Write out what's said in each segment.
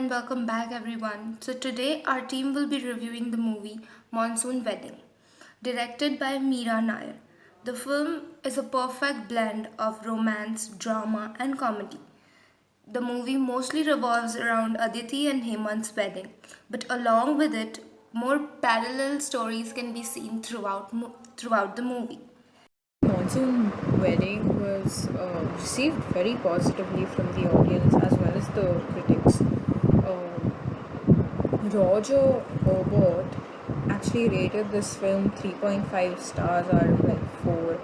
and welcome back, everyone. So, today our team will be reviewing the movie Monsoon Wedding, directed by Meera Nair. The film is a perfect blend of romance, drama, and comedy. The movie mostly revolves around Aditi and Hemant's wedding, but along with it, more parallel stories can be seen throughout the movie. Monsoon Wedding was received very positively from the audience as well as the critics. Roger Ebert actually rated this film 3.5 stars out of like 4,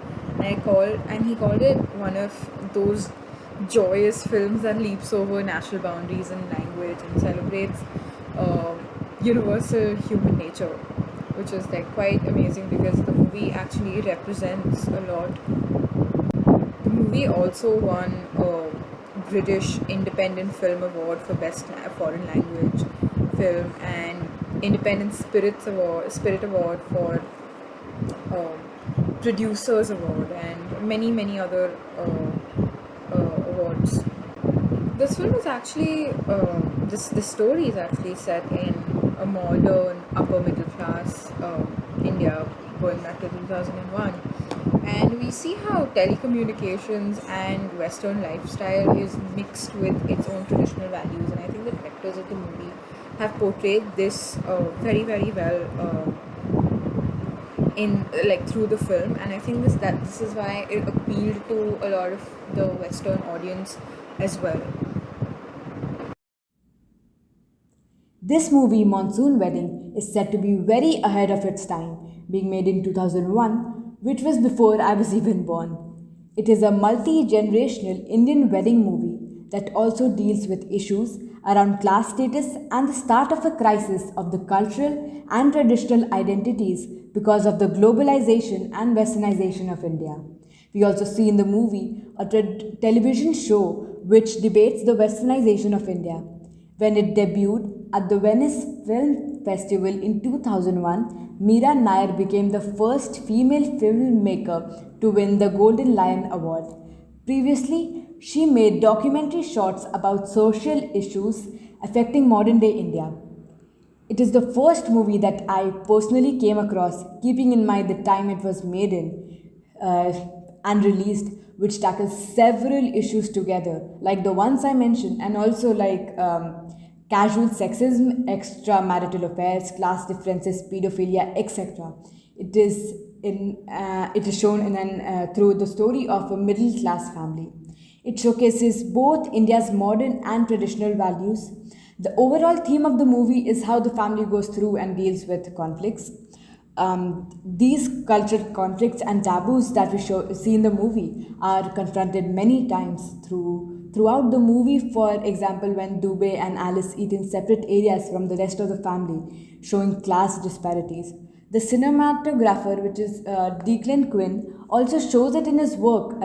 and he called it one of those joyous films that leaps over national boundaries in language and celebrates uh, universal human nature, which is like quite amazing because the movie actually represents a lot. The movie also won a British Independent Film Award for Best Foreign Language Film and Spirit Award for Producers Award and many other awards. This film is actually this story is actually set in a modern upper middle class India going back to 2001, and we see how telecommunications and Western lifestyle is mixed with its own traditional values. And I think the directors of the movie have portrayed this very well. In like through the film, and I think this is why it appealed to a lot of the Western audience as well. This movie, Monsoon Wedding, is said to be very ahead of its time, being made in 2001, which was before I was even born. It is a multi generational Indian wedding movie that also deals with issues around class status and the start of a crisis of the cultural and traditional identities because of the globalization and westernization of India. We also see in the movie a television show which debates the westernization of India. When it debuted at the Venice Film Festival in 2001, Meera Nair became the first female filmmaker to win the Golden Lion Award. Previously, she made documentary shorts about social issues affecting modern day India. It is the first movie that I personally came across, keeping in mind the time it was made in uh, and released, which tackles several issues together, like the ones I mentioned, and also like casual sexism, extramarital affairs, class differences, pedophilia, etc. It is shown in through the story of a middle class family. It showcases both India's modern and traditional values. The overall theme of the movie is how the family goes through and deals with conflicts. These cultural conflicts and taboos that see in the movie are confronted many times throughout the movie. For example, when Dubey and Alice eat in separate areas from the rest of the family, showing class disparities. The cinematographer, which is Declan Quinn, also shows it in his work.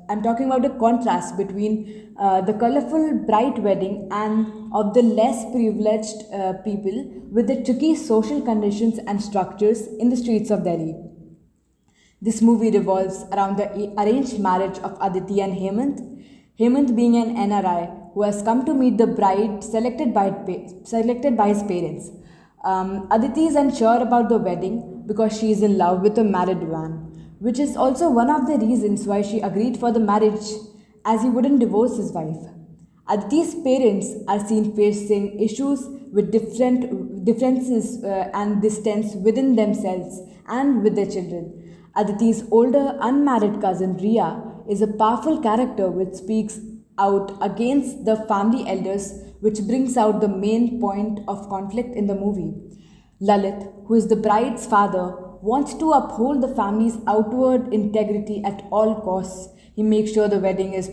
I'm talking about the contrast between the colorful, bright wedding and of the less privileged people with the tricky social conditions and structures in the streets of Delhi. This movie revolves around the arranged marriage of Aditi and Hemant. Hemant being an NRI who has come to meet the bride selected by his parents. Aditi is unsure about the wedding because she is in love with a married man, which is also one of the reasons why she agreed for the marriage, as he wouldn't divorce his wife. Aditi's parents are seen facing issues with differences and distance within themselves and with their children. Aditi's older unmarried cousin Ria is a powerful character which speaks out against the family elders, which brings out the main point of conflict in the movie. Lalit, who is the bride's father, wants to uphold the family's outward integrity at all costs. He makes sure the wedding's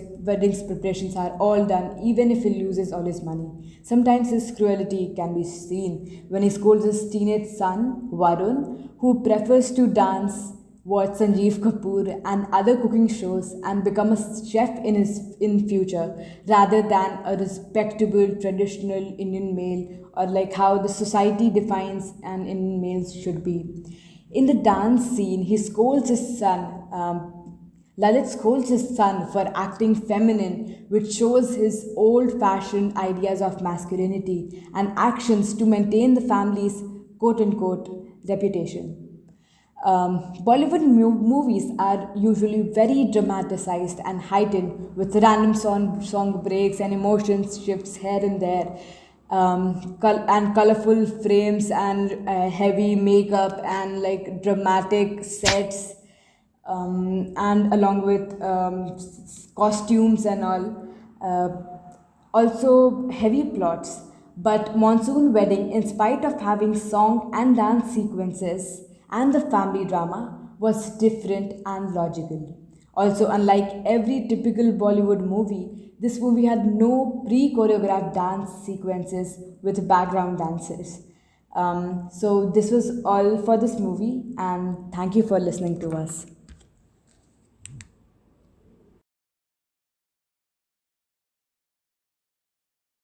preparations are all done, even if he loses all his money. Sometimes his cruelty can be seen when he scolds his teenage son, Varun, who prefers to dance, watch Sanjeev Kapoor and other cooking shows, and become a chef in future, rather than a respectable traditional Indian male, or like how the society defines an Indian male should be. In the dance scene, he scolds his son. Lalit scolds his son for acting feminine, which shows his old fashioned ideas of masculinity and actions to maintain the family's quote unquote reputation. Bollywood movies are usually very dramatized and heightened with random song breaks and emotions shifts here and there, and colorful frames and heavy makeup and like dramatic sets, and along with costumes and all. Also, heavy plots. But Monsoon Wedding, in spite of having song and dance sequences and the family drama, was different and logical. Also, unlike every typical Bollywood movie, this movie had no pre choreographed dance sequences with background dancers. So, this was all for this movie, and thank you for listening to us.